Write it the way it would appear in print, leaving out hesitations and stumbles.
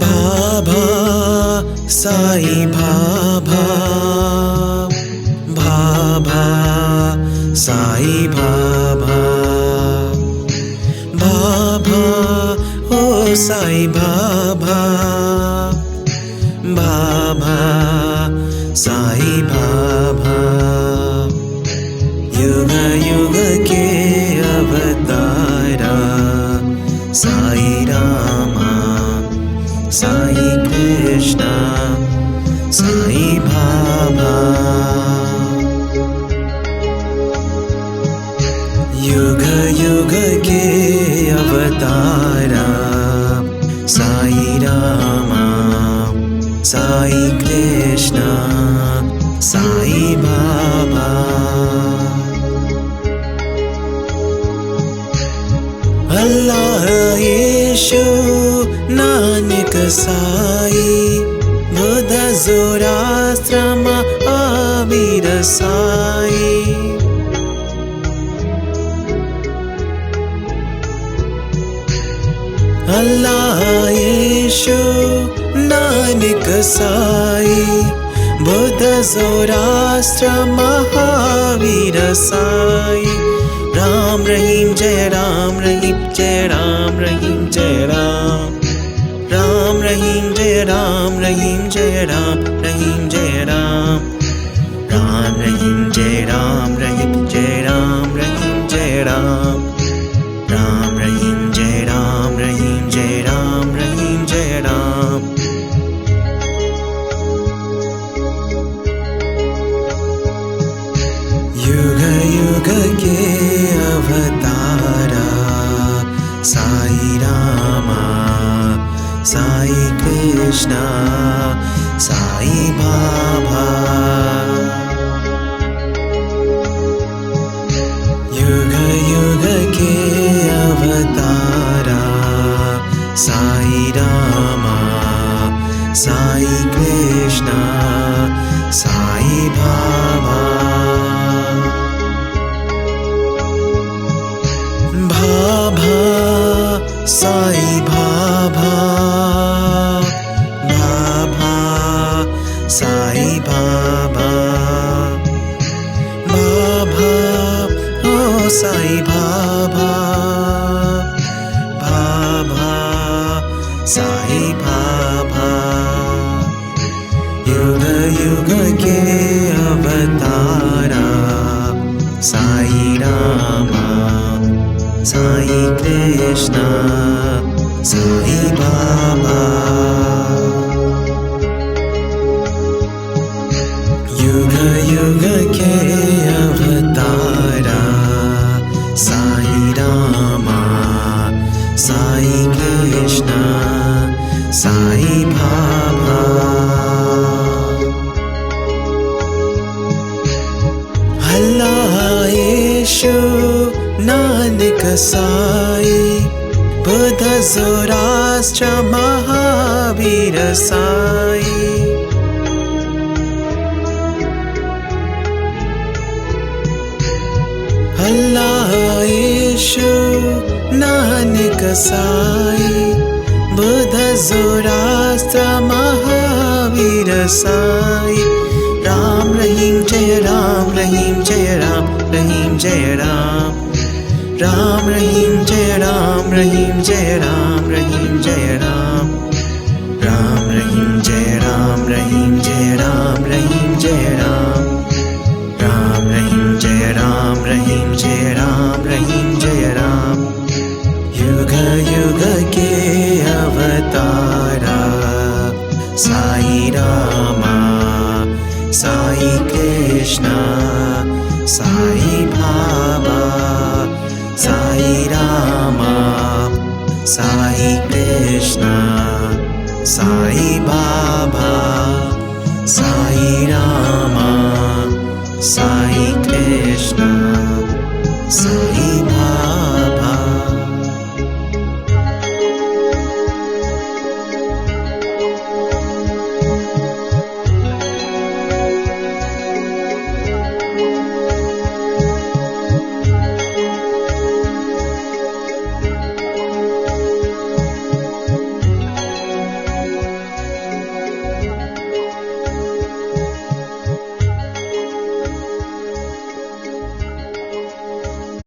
भाभा साई भाभा भाभा साई भाभा भाभा ओ साई भाभा भाभा साई भाभा युग युग के अवतारा साई रामा साई कृष्णा साई भाभा युग युग के अवतारा साई रामा साई कृष्णा साई भाभा अल्लाह यीशु नानक साई बुद्ध ज़ोरास्त्र महावीर साई अल्लाह यीशु नानक साई बुद्ध ज़ोरास्त्र महावीर साई राम रहीम जय राम रहीम जय राम रहीम जय राम राम रहीम जय राम रहीम जय राम रहीम जय राम राम रहीम जय राम रहीम जय राम रहीम जय राम राम रहीम जय राम रहीम जय राम रहीम जय राम युग युग के अवतारा साई रामा साई कृष्णा साई भाभा युग युग के अवतारा साई रामा साई कृष्णा साई भाभा भाभा साई भाभा भाभा साई भाभा भाभा ओ साई भाभा भाभा साई भाभा युग युग के अवतारा साई रामा साई कृष्णा साई भाभा युग युग के अवतारा साई रामा साई कृष्णा साई भाभा अल्लाह यीशु नानक साई बुद्ध ज़ोरास्त्र महावीर साई अल्लाह यीशु नानक साई बुद्ध ज़ोरास्त्र महावीर साई राम रहीम जय राम रहीम जय राम रहीम जय राम राम रहीम जय राम रहीम जय राम रहीम जय राम राम रहीम जय राम रहीम जय राम रहीम जय राम राम रहीम जय राम रहीम जय राम रहीम जय राम युग युग के अवतारा साई रामा साई कृष्णा साई भाभा साई रामा साई कृष्णा साई भाभा साई रामा साई कृष्णा साई भाभा